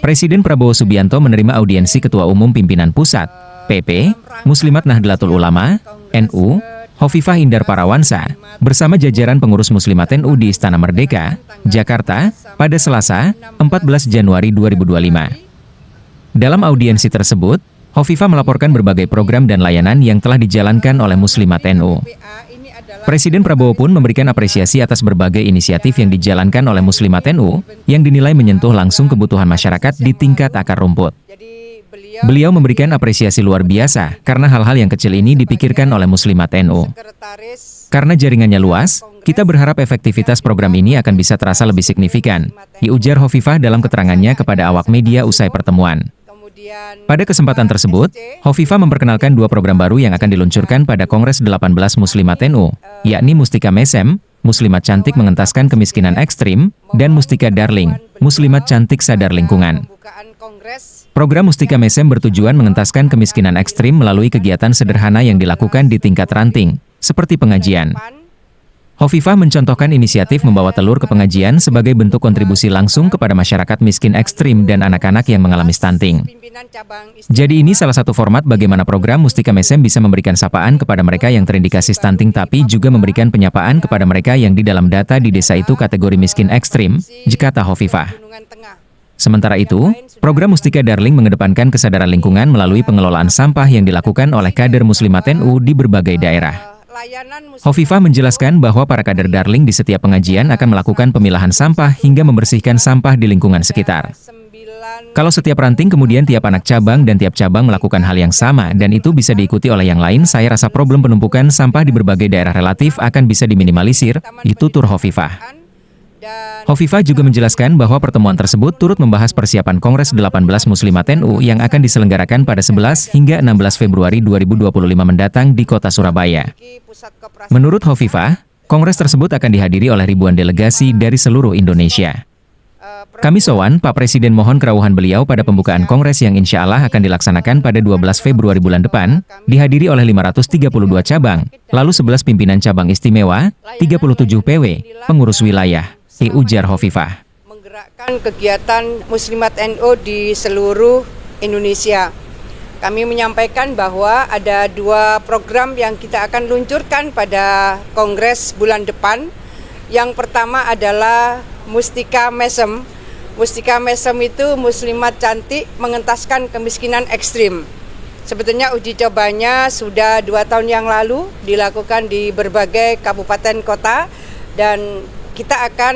Presiden Prabowo Subianto menerima audiensi Ketua Umum Pimpinan Pusat, PP, Muslimat Nahdlatul Ulama, NU, Hovifah Indar Parawansa, bersama jajaran pengurus Muslimat NU di Istana Merdeka, Jakarta, pada Selasa, 14 Januari 2025. Dalam audiensi tersebut, Hovifah melaporkan berbagai program dan layanan yang telah dijalankan oleh Muslimat NU. Presiden Prabowo pun memberikan apresiasi atas berbagai inisiatif yang dijalankan oleh Muslimat NU, yang dinilai menyentuh langsung kebutuhan masyarakat di tingkat akar rumput. Beliau memberikan apresiasi luar biasa, karena hal-hal yang kecil ini dipikirkan oleh Muslimat NU. Karena jaringannya luas, kita berharap efektivitas program ini akan bisa terasa lebih signifikan, diujar Hovifah dalam keterangannya kepada awak media usai pertemuan. Pada kesempatan tersebut, Hovifah memperkenalkan dua program baru yang akan diluncurkan pada Kongres 18 Muslimat NU, yakni Mustika Mesem, Muslimat Cantik Mengentaskan Kemiskinan Ekstrim, dan Mustika Darling, Muslimat Cantik Sadar Lingkungan. Program Mustika Mesem bertujuan mengentaskan kemiskinan ekstrim melalui kegiatan sederhana yang dilakukan di tingkat ranting, seperti pengajian. Hovifah mencontohkan inisiatif membawa telur ke pengajian sebagai bentuk kontribusi langsung kepada masyarakat miskin ekstrim dan anak-anak yang mengalami stunting. Jadi ini salah satu format bagaimana program Mustika Mesem bisa memberikan sapaan kepada mereka yang terindikasi stunting tapi juga memberikan penyapaan kepada mereka yang di dalam data di desa itu kategori miskin ekstrim, kata Hovifah. Sementara itu, program Mustika Darling mengedepankan kesadaran lingkungan melalui pengelolaan sampah yang dilakukan oleh kader Muslimat NU di berbagai daerah. Hovifah menjelaskan bahwa para kader Darling di setiap pengajian akan melakukan pemilahan sampah hingga membersihkan sampah di lingkungan sekitar. Kalau setiap ranting kemudian tiap anak cabang dan tiap cabang melakukan hal yang sama dan itu bisa diikuti oleh yang lain, saya rasa problem penumpukan sampah di berbagai daerah relatif akan bisa diminimalisir, itu tutur Hovifah. Hovifah juga menjelaskan bahwa pertemuan tersebut turut membahas persiapan Kongres 18 Muslimat NU yang akan diselenggarakan pada 11 hingga 16 Februari 2025 mendatang di kota Surabaya. Menurut Hovifah, Kongres tersebut akan dihadiri oleh ribuan delegasi dari seluruh Indonesia. Kami sowan, Pak Presiden mohon kerawuhan beliau pada pembukaan Kongres yang insya Allah akan dilaksanakan pada 12 Februari bulan depan, dihadiri oleh 532 cabang, lalu 11 pimpinan cabang istimewa, 37 PW, pengurus wilayah. Ujar Hovifah. Menggerakkan kegiatan Muslimat NU di seluruh Indonesia. Kami menyampaikan bahwa ada dua program yang kita akan luncurkan pada Kongres bulan depan. Yang pertama adalah Mustika Mesem. Mustika Mesem itu Muslimat Cantik Mengentaskan Kemiskinan Ekstrim. Sebetulnya uji cobanya sudah 2 tahun yang lalu dilakukan di berbagai kabupaten kota dan kita akan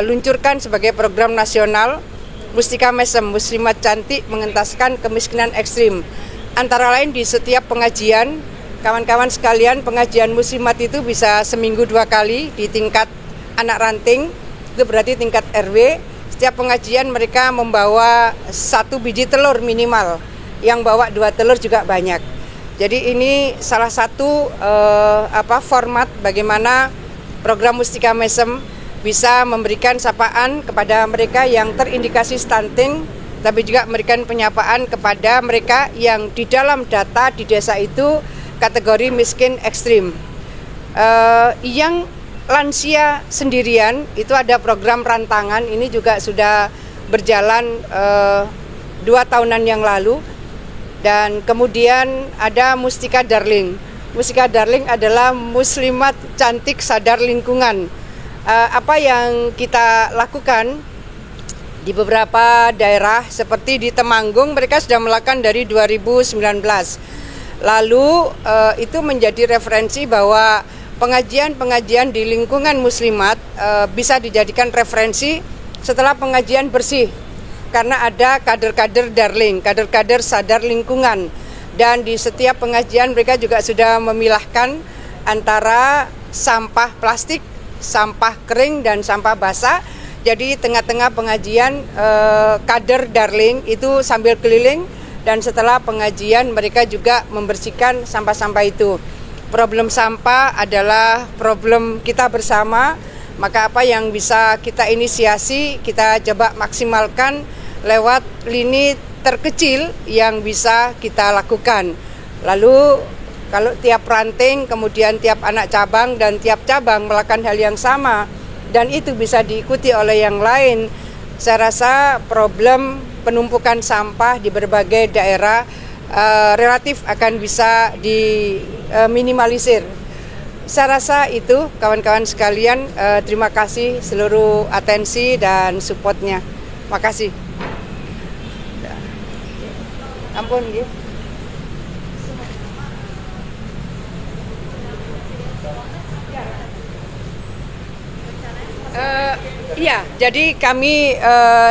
luncurkan sebagai program nasional Mustika Mesem, Muslimat Cantik Mengentaskan Kemiskinan Ekstrim. Antara lain di setiap pengajian, kawan-kawan sekalian, pengajian muslimat itu bisa seminggu 2 kali di tingkat anak ranting, itu berarti tingkat RW. Setiap pengajian mereka membawa 1 biji telur minimal, yang bawa 2 telur juga banyak. Jadi ini salah satu format bagaimana program Mustika Mesem bisa memberikan sapaan kepada mereka yang terindikasi stunting, tapi juga memberikan penyapaan kepada mereka yang di dalam data di desa itu kategori miskin ekstrim. Yang lansia sendirian itu ada program rantangan, ini juga sudah berjalan 2 tahunan yang lalu. Dan kemudian ada Mustika Darling. Mustika Darling adalah Muslimat Cantik Sadar Lingkungan. Apa yang kita lakukan di beberapa daerah seperti di Temanggung, mereka sudah melakukan dari 2019. Lalu itu menjadi referensi bahwa pengajian-pengajian di lingkungan muslimat bisa dijadikan referensi setelah pengajian bersih. Karena ada kader-kader Darling, kader-kader sadar lingkungan. Dan di setiap pengajian mereka juga sudah memilahkan antara sampah plastik, sampah kering dan sampah basah. Jadi tengah-tengah pengajian kader Darling itu sambil keliling dan setelah pengajian mereka juga membersihkan sampah-sampah itu. Problem sampah adalah problem kita bersama, maka apa yang bisa kita inisiasi kita coba maksimalkan lewat lini terkecil yang bisa kita lakukan. Lalu kalau tiap ranting, kemudian tiap anak cabang dan tiap cabang melakukan hal yang sama dan itu bisa diikuti oleh yang lain, saya rasa problem penumpukan sampah di berbagai daerah relatif akan bisa diminimalisir. Saya rasa itu kawan-kawan sekalian, terima kasih seluruh atensi dan supportnya. Makasih. Ampun gitu. Iya, jadi kami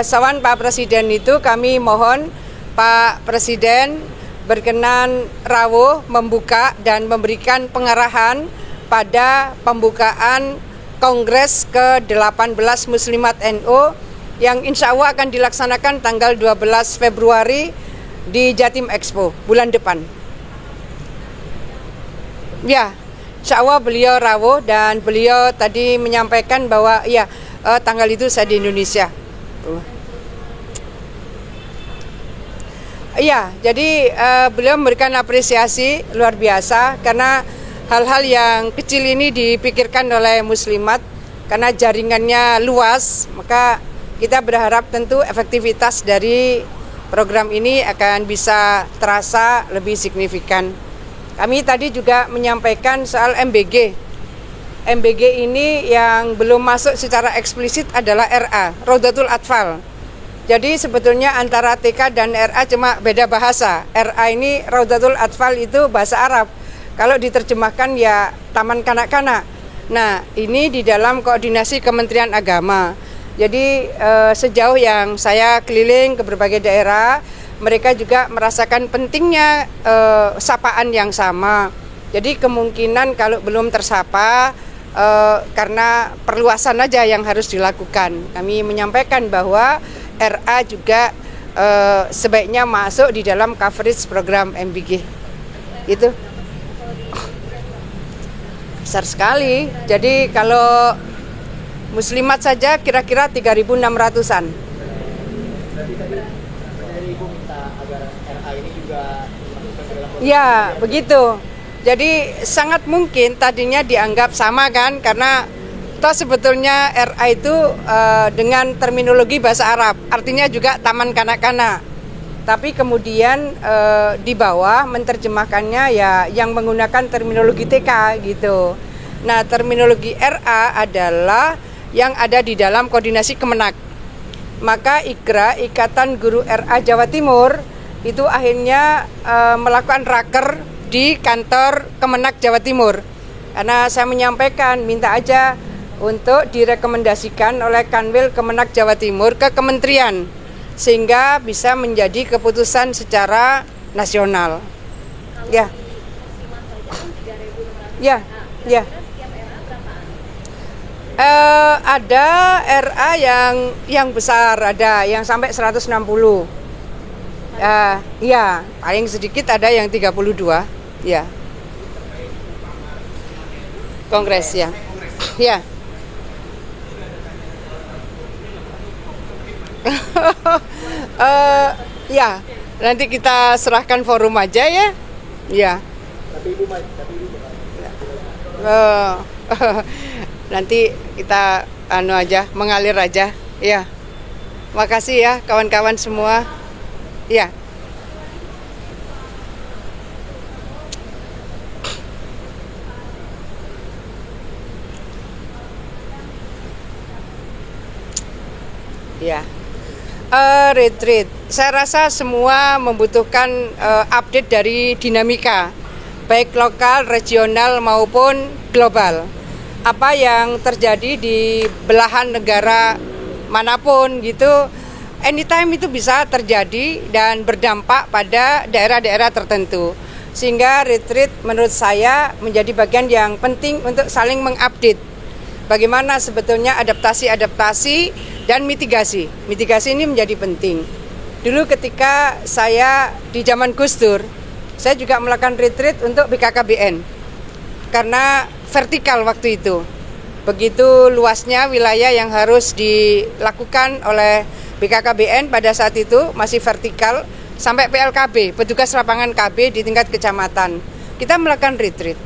sawan Pak Presiden itu kami mohon Pak Presiden berkenan rawuh membuka dan memberikan pengarahan pada pembukaan Kongres ke-18 Muslimat NU yang insya Allah akan dilaksanakan tanggal 12 Februari di Jatim Expo bulan depan. Ya, insya Allah beliau rawuh dan beliau tadi menyampaikan bahwa ya tanggal itu saya di Indonesia. Iya, jadi beliau memberikan apresiasi luar biasa karena hal-hal yang kecil ini dipikirkan oleh muslimat karena jaringannya luas, maka kita berharap tentu efektivitas dari program ini akan bisa terasa lebih signifikan. Kami tadi juga menyampaikan soal MBG. MBG ini yang belum masuk secara eksplisit adalah RA, Raudatul Atfal. Jadi sebetulnya antara TK dan RA cuma beda bahasa. RA ini Raudatul Atfal itu bahasa Arab. Kalau diterjemahkan ya Taman Kanak-Kanak. Nah, ini di dalam koordinasi Kementerian Agama. Jadi sejauh yang saya keliling ke berbagai daerah, mereka juga merasakan pentingnya sapaan yang sama. Jadi kemungkinan kalau belum tersapa karena perluasan aja yang harus dilakukan. Kami menyampaikan bahwa RA juga sebaiknya masuk di dalam coverage program MBG. Itu besar sekali. Jadi kalau muslimat saja kira-kira 3.600-an. Ya, begitu. Jadi sangat mungkin tadinya dianggap sama kan, karena toh sebetulnya RA itu dengan terminologi bahasa Arab, artinya juga taman kanak-kanak. Tapi kemudian di bawah menerjemahkannya ya yang menggunakan terminologi TK gitu. Nah, terminologi RA adalah yang ada di dalam koordinasi Kemenak. Maka IGRA, Ikatan Guru RA Jawa Timur, itu akhirnya melakukan raker di kantor Kemenak Jawa Timur. Karena saya menyampaikan, minta aja untuk direkomendasikan oleh Kanwil Kemenak Jawa Timur ke kementerian, sehingga bisa menjadi keputusan secara nasional. Ya. Ya, ya. Ada RA yang besar, ada yang sampai 160. Iya, paling sedikit ada yang 32. Ya. Kongres ya. Ya. Ya, nanti kita serahkan forum aja ya. Ya. Nanti kita mengalir aja. Ya. Makasih ya kawan-kawan semua. Ya. Ya. Retreat. Saya rasa semua membutuhkan update dari dinamika, baik lokal, regional maupun global. Apa yang terjadi di belahan negara manapun gitu, anytime itu bisa terjadi dan berdampak pada daerah-daerah tertentu. Sehingga retreat menurut saya menjadi bagian yang penting untuk saling mengupdate bagaimana sebetulnya adaptasi dan mitigasi. Mitigasi ini menjadi penting. Dulu ketika saya di zaman Gus Dur, saya juga melakukan retreat untuk BKKBN. Karena vertikal waktu itu. Begitu luasnya wilayah yang harus dilakukan oleh BKKBN pada saat itu masih vertikal sampai PLKB, petugas lapangan KB di tingkat kecamatan. Kita melakukan retreat.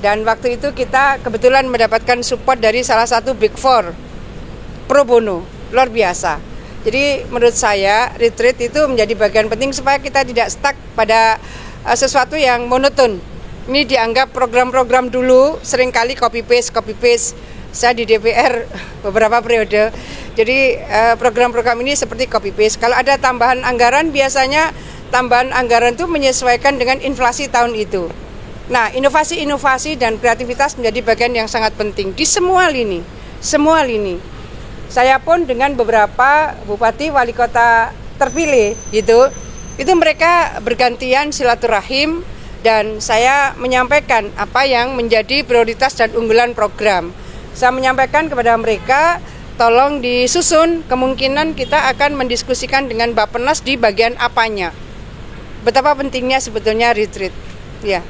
Dan waktu itu kita kebetulan mendapatkan support dari salah satu Big Four, pro bono, luar biasa. Jadi menurut saya retreat itu menjadi bagian penting supaya kita tidak stuck pada sesuatu yang monoton. Ini dianggap program-program dulu seringkali copy paste. Saya di DPR beberapa periode. Jadi program-program ini seperti copy paste. Kalau ada tambahan anggaran, biasanya tambahan anggaran itu menyesuaikan dengan inflasi tahun itu. Nah, inovasi-inovasi dan kreativitas menjadi bagian yang sangat penting di semua lini. Saya pun dengan beberapa bupati wali kota terpilih gitu, itu mereka bergantian silaturahim dan saya menyampaikan apa yang menjadi prioritas dan unggulan program. Saya menyampaikan kepada mereka, tolong disusun, kemungkinan kita akan mendiskusikan dengan Bappenas di bagian apanya. Betapa pentingnya sebetulnya retreat. Ya.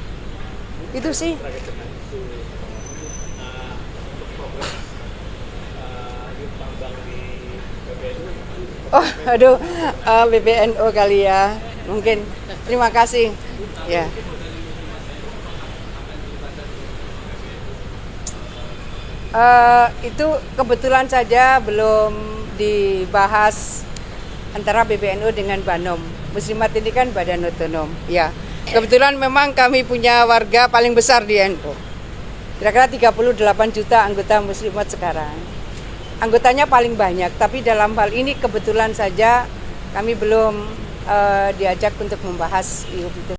Itu sih. Oh, aduh, BPNU kali ya, mungkin. Terima kasih. Ya. Itu kebetulan saja belum dibahas antara BPNU dengan Banom. Muslimat ini kan badan otonom. Ya. Kebetulan memang kami punya warga paling besar di NU. Kira-kira 38 juta anggota muslimat sekarang. Anggotanya paling banyak, tapi dalam hal ini kebetulan saja kami belum diajak untuk membahas itu.